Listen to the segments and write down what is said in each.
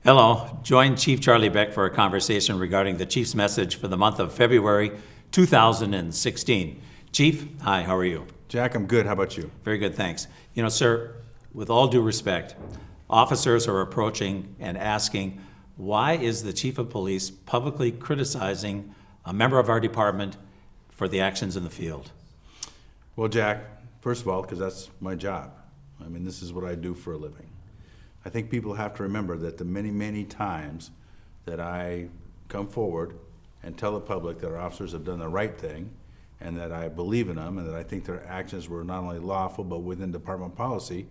Hello, join Chief Charlie Beck for a conversation regarding the Chief's message for the month of February 2016. Chief, hi, how are you? Jack, I'm good. How about you? Very good, thanks. You know, sir, with all due respect, officers are approaching and asking, why is the Chief of Police publicly criticizing a member of our department for the actions in the field? Well, Jack, first of all, because that's my job. I mean, this is what I do for a living. I think people have to remember that the many, many times that I come forward and tell the public that our officers have done the right thing and that I believe in them and that I think their actions were not only lawful but within department policy,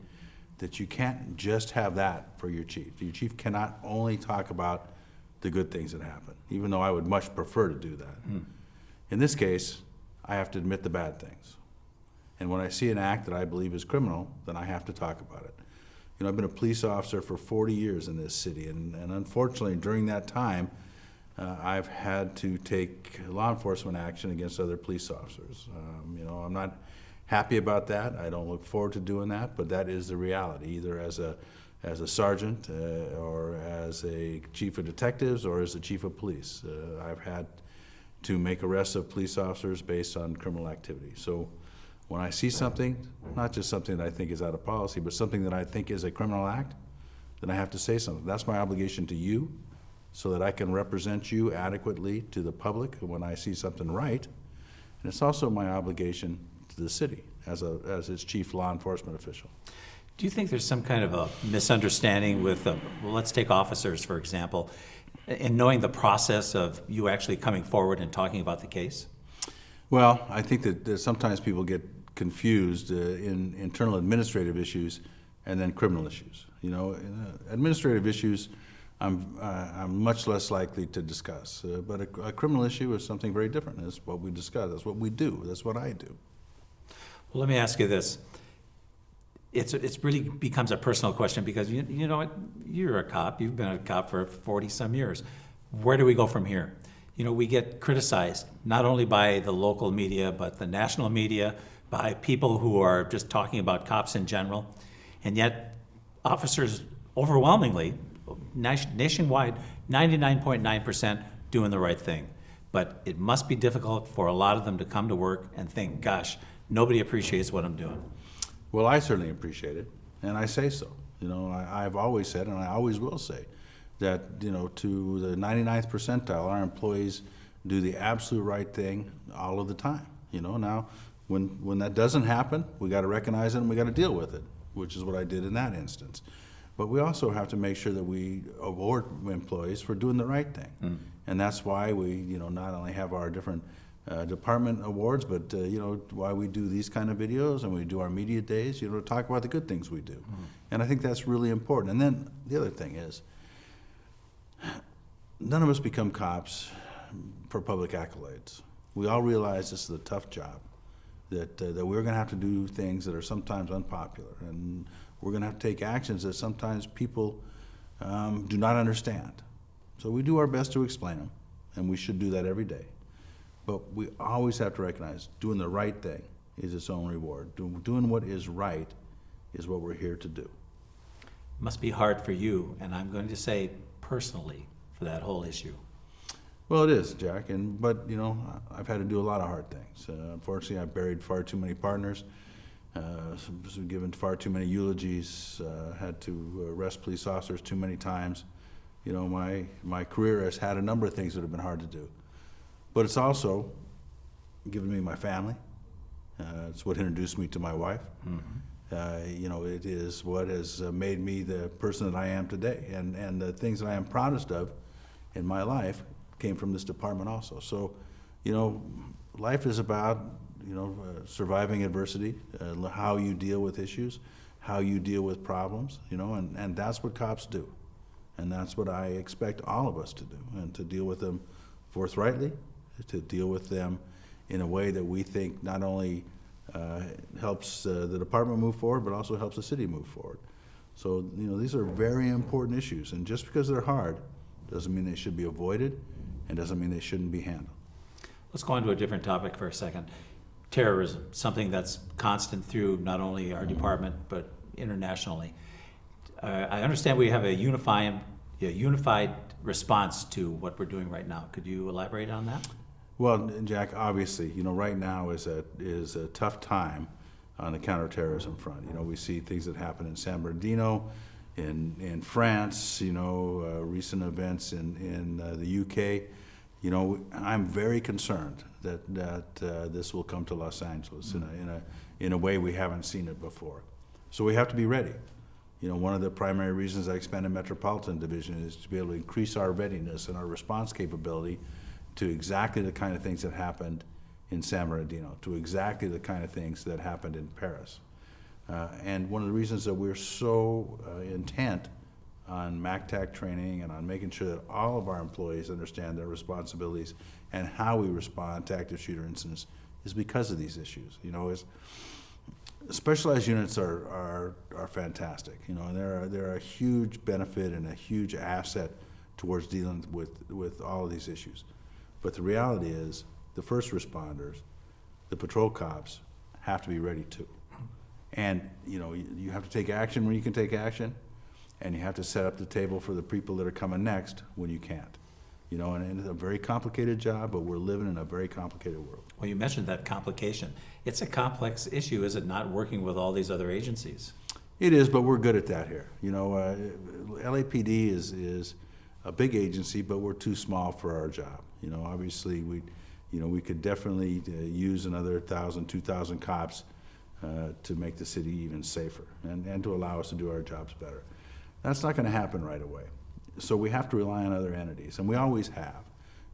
that you can't just have that for your chief. Your chief cannot only talk about the good things that happen, even though I would much prefer to do that. In this case, I have to admit the bad things. And when I see an act that I believe is criminal, then I have to talk about it. You know, I've been a police officer for 40 years in this city, and unfortunately during that time, I've had to take law enforcement action against other police officers. You know, I'm not happy about that. I don't look forward to doing that, but that is the reality, either as a sergeant or as a chief of detectives or as a chief of police. I've had to make arrests of police officers based on criminal activity. So when I see something, not just something that I think is out of policy, but something that I think is a criminal act, then I have to say something. That's my obligation to you, so that I can represent you adequately to the public when I see something right. And it's also my obligation to the city as its chief law enforcement official. Do you think there's some kind of a misunderstanding with, well, let's take officers, for example, in knowing the process of you actually coming forward and talking about the case? Well, I think that sometimes people get confused in internal administrative issues and then criminal issues. You know, administrative issues I'm much less likely to discuss, but a criminal issue is something very different. It's what we discuss. That's what we do. That's what I do. Well, let me ask you this. It's really becomes a personal question because you know what? You're a cop. You've been a cop for 40-some years. Where do we go from here? You know, we get criticized not only by the local media, but the national media, by people who are just talking about cops in general. And yet, officers overwhelmingly, nationwide, 99.9% doing the right thing. But it must be difficult for a lot of them to come to work and think, gosh, nobody appreciates what I'm doing. Well, I certainly appreciate it, and I say so. You know, I've always said, and I always will say, that, you know, to the 99th percentile, our employees do the absolute right thing all of the time. You know, now, when that doesn't happen, we got to recognize it and we got to deal with it, which is what I did in that instance. But we also have to make sure that we award employees for doing the right thing. And that's why we, you know, not only have our different department awards, but, you know, why we do these kind of videos and we do our media days, you know, to talk about the good things we do. And I think that's really important. And then the other thing is, none of us become cops for public accolades. We all realize this is a tough job, that we're going to have to do things that are sometimes unpopular, and we're going to have to take actions that sometimes people do not understand. So we do our best to explain them, and we should do that every day. But we always have to recognize doing the right thing is its own reward. Doing what is right is what we're here to do. Must be hard for you, and I'm going to say personally, for that whole issue. Well, it is, Jack, but you know, I've had to do a lot of hard things. Unfortunately, I've buried far too many partners, given far too many eulogies, had to arrest police officers too many times. You know, my career has had a number of things that have been hard to do. But it's also given me my family. It's what introduced me to my wife. You know, it is what has made me the person that I am today. And the things that I am proudest of in my life came from this department also. So, you know, life is about, you know, surviving adversity, how you deal with issues, how you deal with problems, you know, and that's what cops do. And that's what I expect all of us to do, and to deal with them forthrightly, to deal with them in a way that we think not only helps the department move forward, but also helps the city move forward. So, you know, these are very important issues, and just because they're hard doesn't mean they should be avoided, and doesn't mean they shouldn't be handled. Let's go on to a different topic for a second. Terrorism, something that's constant through not only our department, but internationally. I understand we have a unifying unified response to what we're doing right now. Could you elaborate on that? Well, Jack, obviously, right now is a tough time on the counterterrorism front. We see things that happen in San Bernardino, in France, recent events in the UK. I'm very concerned that this will come to Los Angeles in a way we haven't seen it before. So we have to be ready. One of the primary reasons I expanded Metropolitan Division is to be able to increase our readiness and our response capability to exactly the kind of things that happened in San Bernardino, to exactly the kind of things that happened in Paris. And one of the reasons that we're so intent on MACTAC training and on making sure that all of our employees understand their responsibilities and how we respond to active shooter incidents is because of these issues. Specialized units are fantastic, and they're a huge benefit and a huge asset towards dealing with all of these issues. But the reality is, the first responders, the patrol cops, have to be ready too. And you have to take action when you can take action, and you have to set up the table for the people that are coming next when you can't. And it's a very complicated job, but we're living in a very complicated world. Well, you mentioned that complication. It's a complex issue, is it not, working with all these other agencies? It is, but we're good at that here. LAPD is a big agency, but we're too small for our job. Obviously we could definitely use another 1,000, 2,000 cops to make the city even safer and to allow us to do our jobs better. That's not going to happen right away. So we have to rely on other entities, and we always have.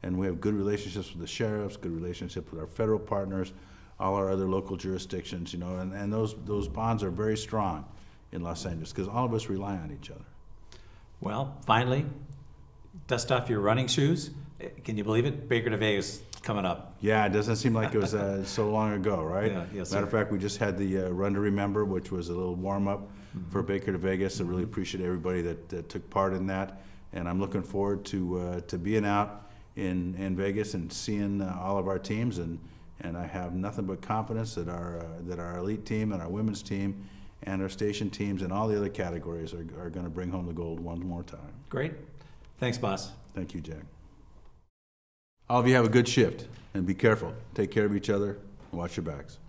And we have good relationships with the sheriffs, good relationships with our federal partners, all our other local jurisdictions, and those bonds are very strong in Los Angeles because all of us rely on each other. Well, finally, dust off your running shoes. Can you believe it? Baker to Vegas coming up. Yeah, it doesn't seem like it was so long ago, right? Yeah, yes, Matter of sir. fact, we just had the Run to Remember, which was a little warm-up for Baker to Vegas. I really appreciate everybody that took part in that. And I'm looking forward to being out in Vegas and seeing all of our teams. And I have nothing but confidence that our elite team and our women's team and our station teams and all the other categories are going to bring home the gold one more time. Great. Thanks, boss. Thank you, Jack. All of you have a good shift, and be careful. Take care of each other, and watch your backs.